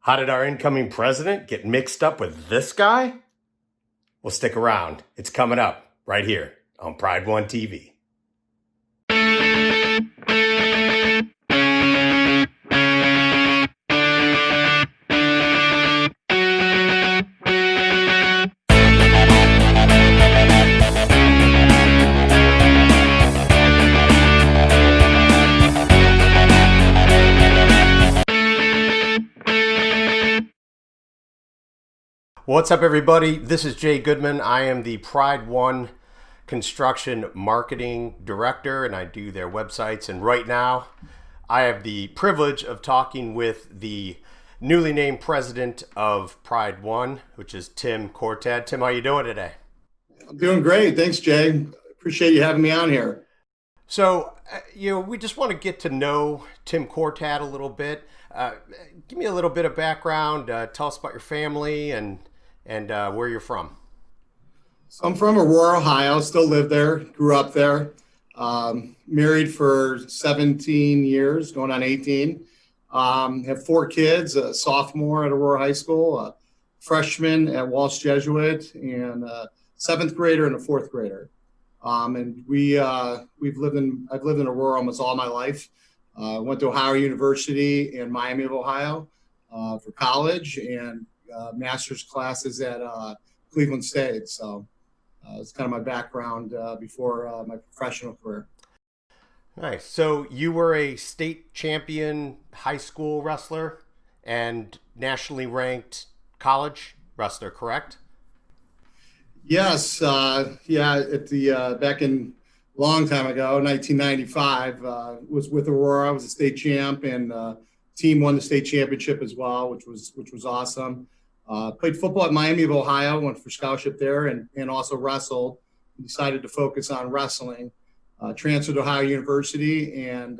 How did our incoming president get mixed up with this guy? Well, stick around. It's coming up right here on Pride One TV. What's up, everybody? This is Jay Goodman. I am the Pride One Construction Marketing Director, and I do their websites. And right now, I have the privilege of talking with the newly named president of Pride One, which is Tim Courtad. Tim, how you doing today? I'm doing great. Thanks, Jay. Appreciate you having me on here. So, we just want to get to know Tim Courtad a little bit. Give me a little bit of background. Tell us about your family and where you're from. So I'm from Aurora, Ohio. Still live there. Grew up there. Married for 17 years, going on 18. Have 4 kids: a sophomore at Aurora High School, a freshman at Walsh Jesuit, and a 7th grader and a 4th grader. And I've lived in Aurora almost all my life. Went to Ohio University in Miami of Ohio for college, and master's classes at Cleveland State. So it's kind of my background before my professional career. Nice. So you were a state champion high school wrestler and nationally ranked college wrestler, correct? Yes. Yeah. At the back in long time ago, 1995, was with Aurora. I was a state champ, and team won the state championship as well, which was awesome. Played football at Miami of Ohio, went for scholarship there, and also wrestled. Decided to focus on wrestling. Transferred to Ohio University and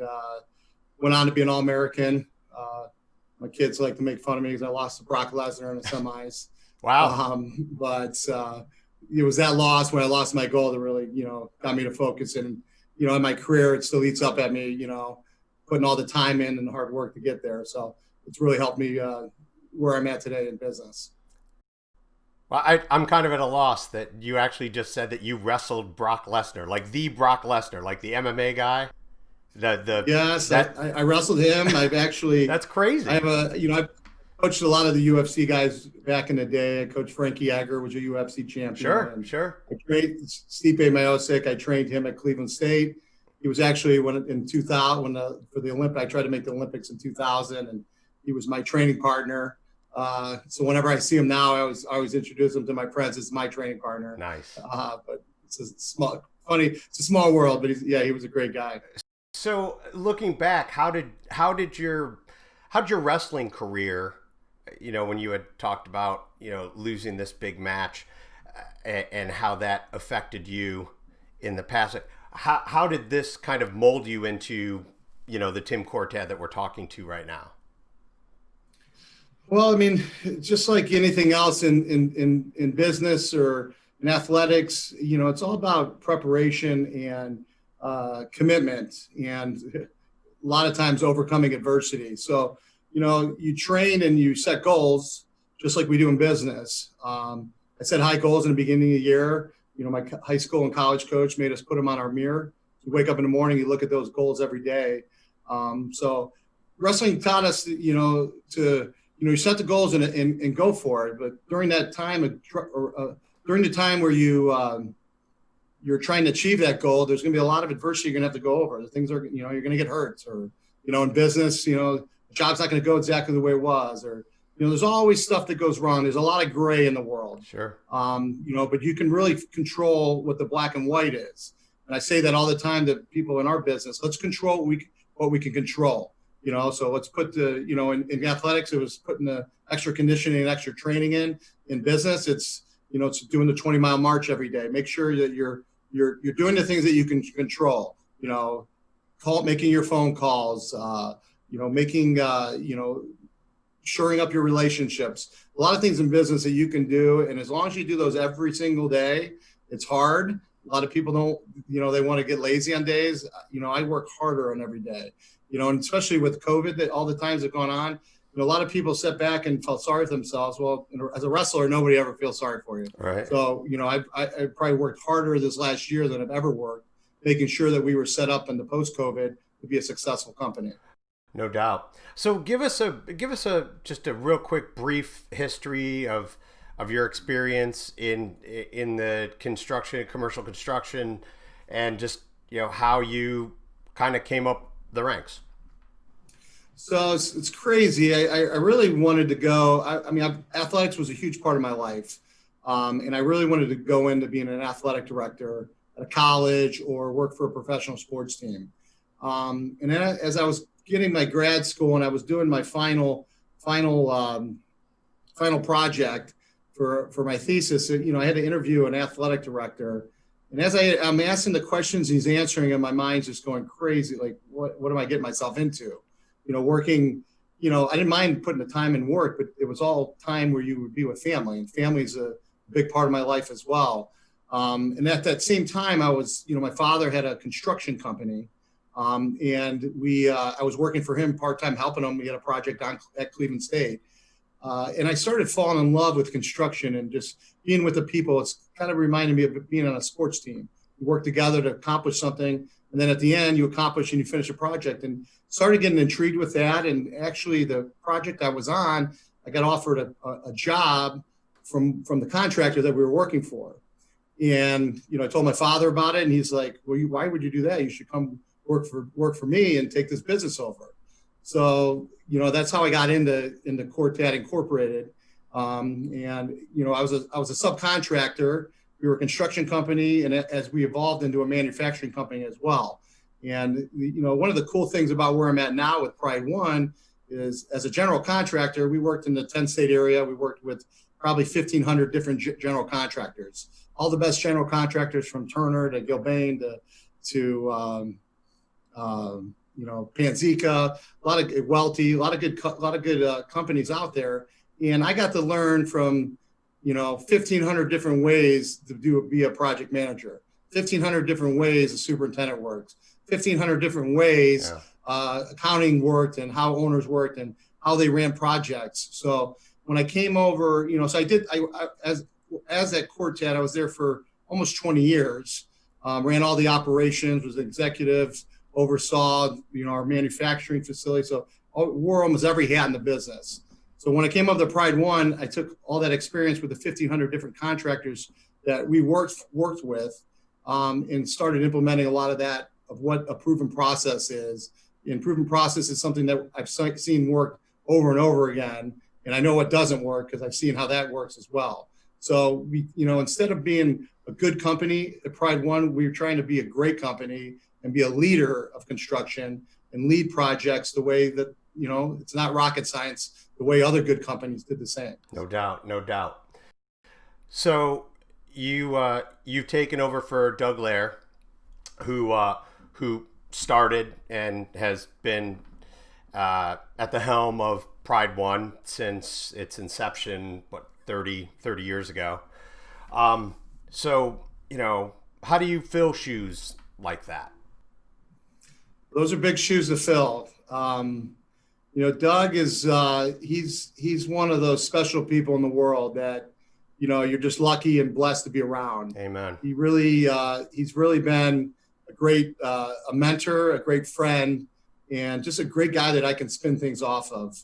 went on to be an All-American. My kids like to make fun of me because I lost to Brock Lesnar in the semis. Wow. But it was that loss when I lost my goal that really, got me to focus. And, in my career, it still eats up at me, putting all the time in and the hard work to get there. So it's really helped me where I'm at today in business. Well, I'm kind of at a loss that you actually just said that you wrestled Brock Lesnar, like the Brock Lesnar, like the MMA guy. Yes, I wrestled him. I've actually that's crazy. I've coached a lot of the UFC guys back in the day. I coached Frankie Edgar, was a UFC champion. Sure. I trained Stipe Miocic. I trained him at Cleveland State. He was actually in 2000 for the Olympic. I tried to make the Olympics in 2000, and he was my training partner. So whenever I see him now, I always introduce him to my friends as my training partner. Nice. But it's a small world, but he was a great guy. So looking back, how did your wrestling career, when you had talked about, losing this big match and how that affected you in the past, how did this kind of mold you into, the Tim Courtad that we're talking to right now? Well, I mean, just like anything else in business or in athletics, it's all about preparation and commitment, and a lot of times overcoming adversity. So, you train and you set goals just like we do in business. I set high goals in the beginning of the year. My high school and college coach made us put them on our mirror. You wake up in the morning, you look at those goals every day. So wrestling taught us, you set the goals and go for it. But during that time, during the time where you're trying to achieve that goal, there's going to be a lot of adversity you're going to have to go over. The things are, you're going to get hurt, or, in business, the job's not going to go exactly the way it was, or, there's always stuff that goes wrong. There's a lot of gray in the world. Sure. But you can really control what the black and white is. And I say that all the time to people in our business. Let's control what we can control. So let's put the, in athletics, it was putting the extra conditioning and extra training in. In business, it's doing the 20-mile march every day. Make sure that you're doing the things that you can control, making your phone calls, shoring up your relationships, a lot of things in business that you can do. And as long as you do those every single day, it's hard. A lot of people don't, they want to get lazy on days. I work harder on every day. And especially with COVID, that all the times that have gone on, a lot of people sat back and felt sorry for themselves. Well, as a wrestler, nobody ever feels sorry for you. Right. So, I probably worked harder this last year than I've ever worked, making sure that we were set up in the post-COVID to be a successful company. No doubt. So give us a just a real quick brief history of your experience in the commercial construction, and just how you kind of came up the ranks. So it's crazy. I really wanted to go. Athletics was a huge part of my life, and I really wanted to go into being an athletic director at a college or work for a professional sports team. And then as I was getting my grad school and I was doing my final project for my thesis, I had to interview an athletic director. And as I'm asking the questions he's answering, and my mind's just going crazy, like, what am I getting myself into? Working, I didn't mind putting the time in work, but it was all time where you would be with family, and family's a big part of my life as well. And at that same time, I was, my father had a construction company, and I was working for him part-time, helping him. We had a project at Cleveland State. And I started falling in love with construction and just being with the people. It's kind of reminded me of being on a sports team. You work together to accomplish something, and then at the end you accomplish and you finish a project. And started getting intrigued with that. And actually the project I was on, I got offered a job from the contractor that we were working for. And, I told my father about it, and he's like, well, why would you do that? You should come work for me and take this business over. So, that's how I got into Courtad Incorporated. And, I was a subcontractor. We were a construction company, and as we evolved into a manufacturing company as well. And, one of the cool things about where I'm at now with Pride One is, as a general contractor, we worked in the 10-state area. We worked with probably 1,500 different general contractors, all the best general contractors from Turner to Gilbane to Panzica, a lot of Welty, a lot of good companies out there. And I got to learn from, 1,500 different ways to be a project manager, 1,500 different ways a superintendent works, 1,500 different ways accounting worked, and how owners worked, and how they ran projects. So when I came over, as at Courtad, I was there for almost 20 years, ran all the operations, was executive, oversaw, our manufacturing facility. So wore almost every hat in the business. So when I came up to Pride One, I took all that experience with the 1,500 different contractors that we worked with, and started implementing a lot of that, of what a proven process is. And proven process is something that I've seen work over and over again. And I know what doesn't work because I've seen how that works as well. So we, instead of being a good company at Pride One, we were trying to be a great company and be a leader of construction and lead projects the way that, it's not rocket science, the way other good companies did the same. No doubt. No doubt. So you've taken over for Doug Lair, who started and has been at the helm of Pride One since its inception, 30 years ago. So, how do you fill shoes like that? Those are big shoes to fill. Doug is, he's one of those special people in the world that, you're just lucky and blessed to be around. Amen. He's really been a great, a mentor, a great friend, and just a great guy that I can spin things off of.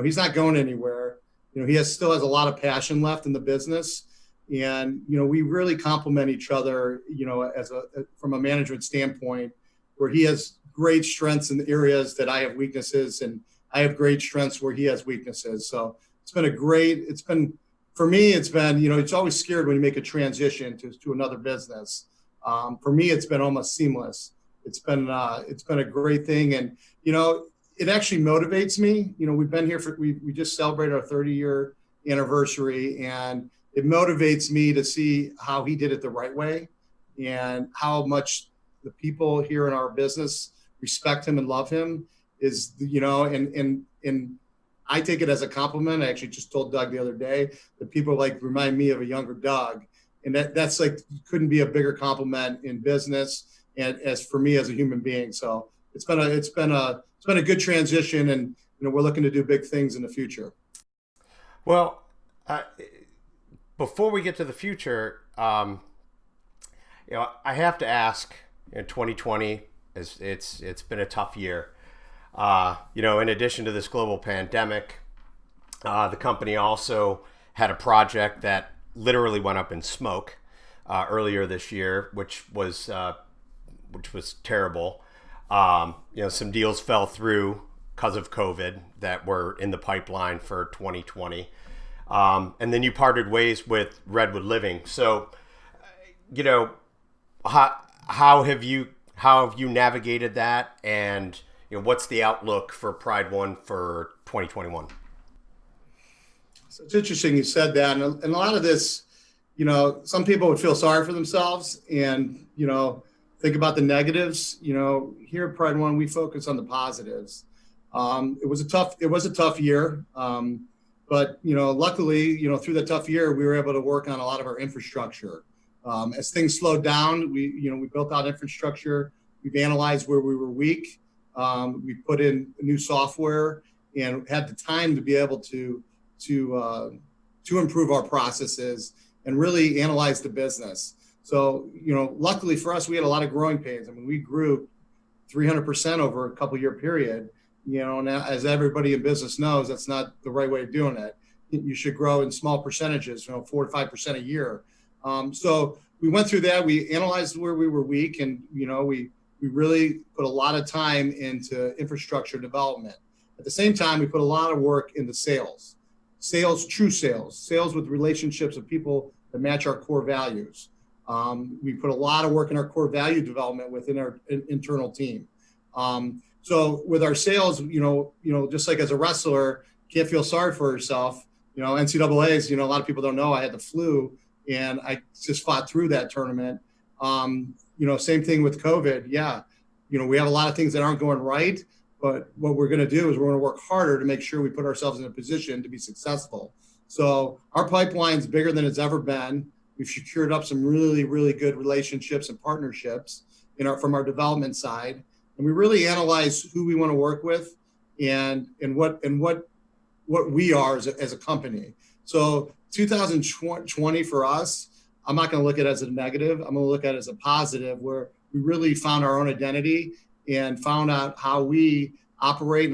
He's not going anywhere. He still has a lot of passion left in the business, and, we really complement each other, from a management standpoint, where he has great strengths in the areas that I have weaknesses, and I have great strengths where he has weaknesses. So for me, it's always scared when you make a transition to another business. For me, it's been almost seamless. It's been a great thing. And, it actually motivates me. We've been here we just celebrated our 30-year anniversary, and it motivates me to see how he did it the right way, and how much the people here in our business respect him and love him and I take it as a compliment. I actually just told Doug the other day that people remind me of a younger Doug, and that's couldn't be a bigger compliment in business and as for me as a human being. So it's been a good transition, and we're looking to do big things in the future. Well, uh, before we get to the future, I have to ask. 2020 it's been a tough year. In addition to this global pandemic, the company also had a project that literally went up in smoke earlier this year, which was terrible. Some deals fell through because of COVID that were in the pipeline for 2020. And then you parted ways with Redwood Living. So, how have you navigated that, and what's the outlook for Pride One for 2021? So it's interesting you said that, and a lot of this, some people would feel sorry for themselves and think about the negatives. Here at Pride One, we focus on the positives. It was a tough year, but luckily, through that tough year, we were able to work on a lot of our infrastructure. As things slowed down, we built out infrastructure. We've analyzed where we were weak. We put in new software and had the time to be able to improve our processes and really analyze the business. So, luckily for us, we had a lot of growing pains. I mean, we grew 300% over a couple year period. Now, as everybody in business knows, that's not the right way of doing it. You should grow in small percentages, 4 to 5% a year. So we went through that. We analyzed where we were weak, and we really put a lot of time into infrastructure development. At the same time, we put a lot of work into true sales with relationships with people that match our core values. We put a lot of work in our core value development within our internal team. So with our sales, just like as a wrestler, can't feel sorry for yourself. NCAA's, a lot of people don't know I had the flu and I just fought through that tournament. Same thing with COVID. Yeah. We have a lot of things that aren't going right, but what we're going to do is we're going to work harder to make sure we put ourselves in a position to be successful. So our pipeline's bigger than it's ever been. We've secured up some really, really good relationships and partnerships from our development side. And we really analyze who we want to work with and what we are as a company. So 2020 for us, I'm not going to look at it as a negative. I'm going to look at it as a positive, where we really found our own identity and found out how we operate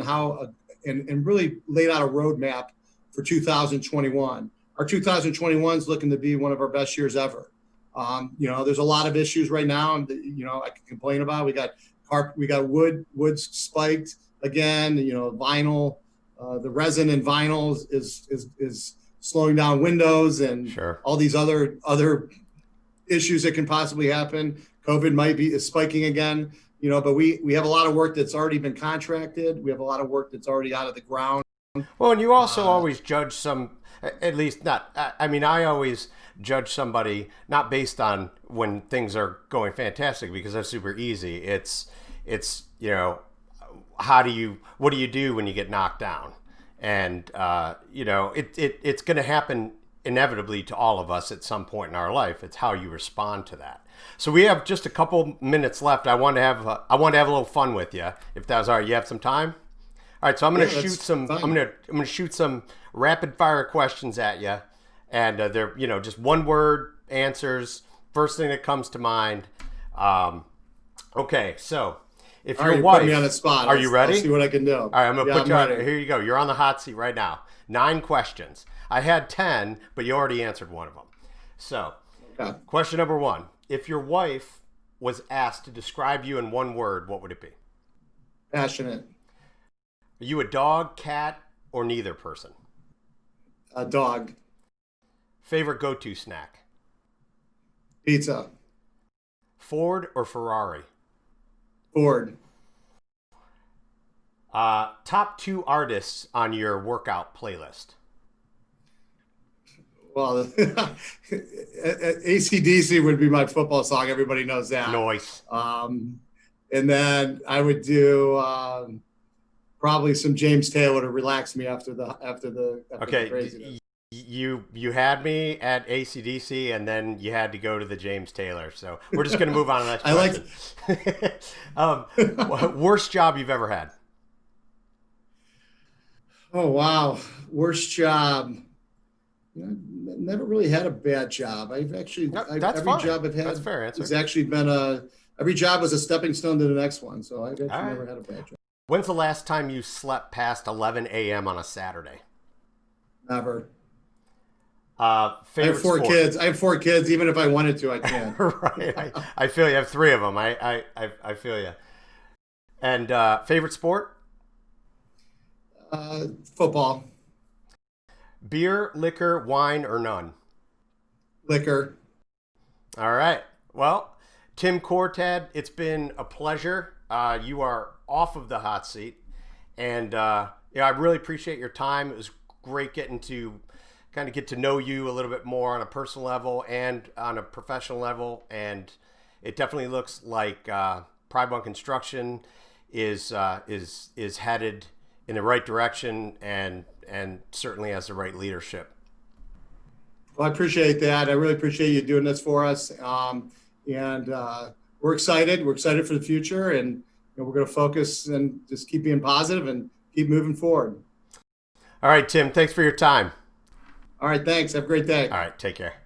and really laid out a roadmap for 2021. Our 2021 is looking to be one of our best years ever. There's a lot of issues right now. I can complain about. We got wood spiked again. Vinyl, the resin in vinyl is slowing down windows and Sure. all these other issues that can possibly happen. COVID might be spiking again. But we have a lot of work that's already been contracted. We have a lot of work that's already out of the ground. Well, and you also always judge at least not, I always judge somebody not based on when things are going fantastic, because that's super easy. It's what do you do when you get knocked down? And, it's going to happen inevitably to all of us at some point in our life. It's how you respond to that. So we have just a couple minutes left. I want to have a little fun with you, if that was all right. You have some time? All right, so I'm going to I'm going to shoot some rapid fire questions at you, and they're just one word answers. First thing that comes to mind. Okay, so if your wife, put me on the spot. Are you ready? I'll see what I can do. All right, I'm going to put you on. Here you go. You're on the hot seat right now. 9 questions. I had 10, but you already answered one of them. So, okay. Question number 1: if your wife was asked to describe you in one word, what would it be? Passionate. Are you a dog, cat, or neither person? A dog. Favorite go-to snack? Pizza. Ford or Ferrari? Ford. Top 2 artists on your workout playlist? Well, AC/DC would be my football song. Everybody knows that. Nice. And then I would do probably some James Taylor to relax me after the craziness. You had me at AC/DC, and then you had to go to the James Taylor. So we're just going to move on to that question. Worst job you've ever had? Oh, wow. Worst job. Never really had a bad job. No, that's every fine. job I've That's a had fair has answer. actually been every job was a stepping stone to the next one. So I've All actually right. never had a bad job. When's the last time you slept past 11 a.m. on a Saturday? Never. I have Favorite four sport? kids. I have four kids. Even if I wanted to, I can't. Right. I feel you. I have three of them. I feel you. And favorite sport? Football, Beer, liquor, wine, or none? liquor. All right. Well, Tim Courtad, it's been a pleasure. You are off of the hot seat. And yeah, I really appreciate your time. It was great getting to kind of get to know you a little bit more on a personal level and on a professional level. And it definitely looks like Pride One Construction is headed in the right direction and certainly has the right leadership. Well, I appreciate that. I really appreciate you doing this for us. And we're excited. We're excited for the future, and we're going to focus and just keep being positive and keep moving forward. All right, Tim, thanks for your time. All right. Thanks. Have a great day. All right, take care.